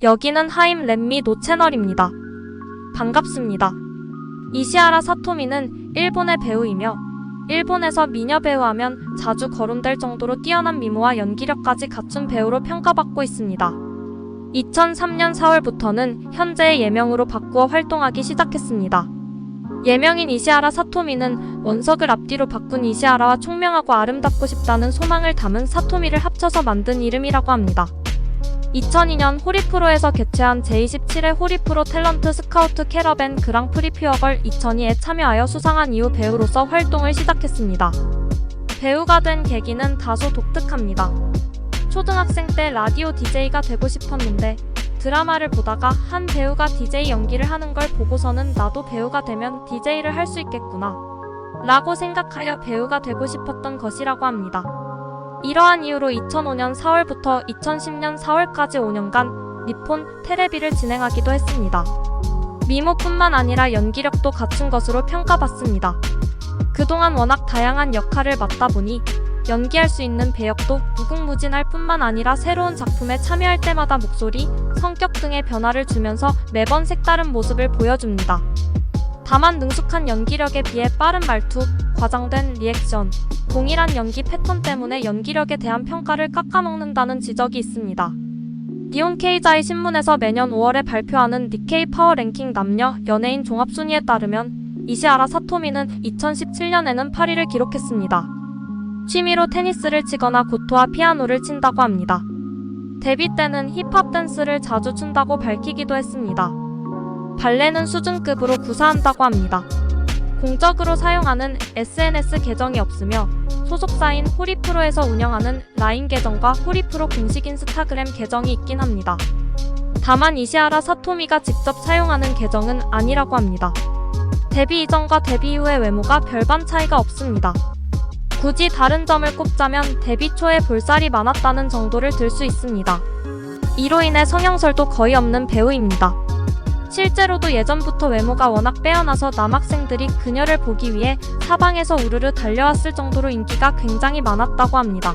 여기는 하임 렛미 노 채널입니다. 반갑습니다. 이시하라 사토미는 일본의 배우이며 일본에서 미녀 배우하면 자주 거론될 정도로 뛰어난 미모와 연기력까지 갖춘 배우로 평가받고 있습니다. 2003년 4월부터는 현재의 예명으로 바꾸어 활동하기 시작했습니다. 예명인 이시하라 사토미는 원석을 앞뒤로 바꾼 이시하라와 총명하고 아름답고 싶다는 소망을 담은 사토미를 합쳐서 만든 이름이라고 합니다. 2002년 호리프로에서 개최한 제27회 호리프로 탤런트 스카우트 캐러밴 그랑프리 퓨어걸 2002에 참여하여 수상한 이후 배우로서 활동을 시작했습니다. 배우가 된 계기는 다소 독특합니다. 초등학생 때 라디오 DJ가 되고 싶었는데 드라마를 보다가 한 배우가 DJ 연기를 하는 걸 보고서는 나도 배우가 되면 DJ를 할 수 있겠구나 라고 생각하여 배우가 되고 싶었던 것이라고 합니다. 이러한 이유로 2005년 4월부터 2010년 4월까지 5년간 니폰 테레비를 진행하기도 했습니다. 미모뿐만 아니라 연기력도 갖춘 것으로 평가받습니다. 그동안 워낙 다양한 역할을 맡다 보니 연기할 수 있는 배역도 무궁무진할 뿐만 아니라 새로운 작품에 참여할 때마다 목소리, 성격 등의 변화를 주면서 매번 색다른 모습을 보여줍니다. 다만 능숙한 연기력에 비해 빠른 말투, 과장된 리액션, 동일한 연기 패턴 때문에 연기력에 대한 평가를 깎아먹는다는 지적이 있습니다. 니혼케이자이 신문에서 매년 5월에 발표하는 니케이 파워 랭킹 남녀 연예인 종합순위에 따르면 이시하라 사토미는 2017년에는 8위를 기록했습니다. 취미로 테니스를 치거나 고토와 피아노를 친다고 합니다. 데뷔 때는 힙합 댄스를 자주 춘다고 밝히기도 했습니다. 발레는 수준급으로 구사한다고 합니다. 공적으로 사용하는 SNS 계정이 없으며 소속사인 호리프로에서 운영하는 라인 계정과 호리프로 공식 인스타그램 계정이 있긴 합니다. 다만 이시하라 사토미가 직접 사용하는 계정은 아니라고 합니다. 데뷔 이전과 데뷔 이후의 외모가 별반 차이가 없습니다. 굳이 다른 점을 꼽자면 데뷔 초에 볼살이 많았다는 정도를 들 수 있습니다. 이로 인해 성형설도 거의 없는 배우입니다. 실제로도 예전부터 외모가 워낙 빼어나서 남학생들이 그녀를 보기 위해 사방에서 우르르 달려왔을 정도로 인기가 굉장히 많았다고 합니다.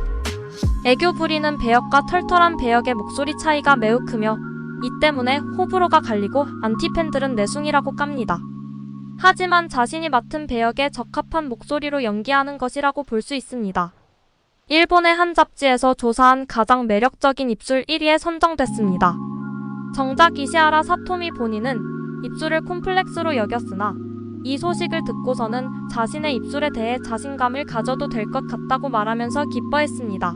애교 부리는 배역과 털털한 배역의 목소리 차이가 매우 크며 이 때문에 호불호가 갈리고 안티팬들은 내숭이라고 깝니다. 하지만 자신이 맡은 배역에 적합한 목소리로 연기하는 것이라고 볼 수 있습니다. 일본의 한 잡지에서 조사한 가장 매력적인 입술 1위에 선정됐습니다. 정작 이시하라 사토미 본인은 입술을 콤플렉스로 여겼으나 이 소식을 듣고서는 자신의 입술에 대해 자신감을 가져도 될 것 같다고 말하면서 기뻐했습니다.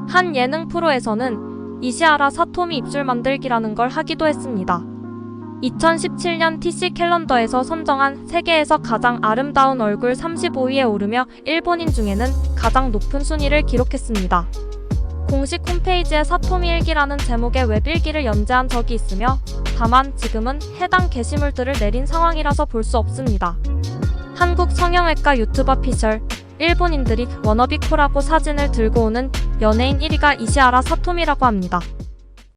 한 예능 프로에서는 이시하라 사토미 입술 만들기라는 걸 하기도 했습니다. 2017년 TC 캘린더에서 선정한 세계에서 가장 아름다운 얼굴 35위에 오르며 일본인 중에는 가장 높은 순위를 기록했습니다. 공식 홈페이지에 사토미 일기라는 제목의 웹일기를 연재한 적이 있으며 다만 지금은 해당 게시물들을 내린 상황이라서 볼 수 없습니다. 한국 성형외과 유튜버 피셜, 일본인들이 워너비 코라보 사진을 들고 오는 연예인 1위가 이시하라 사토미라고 합니다.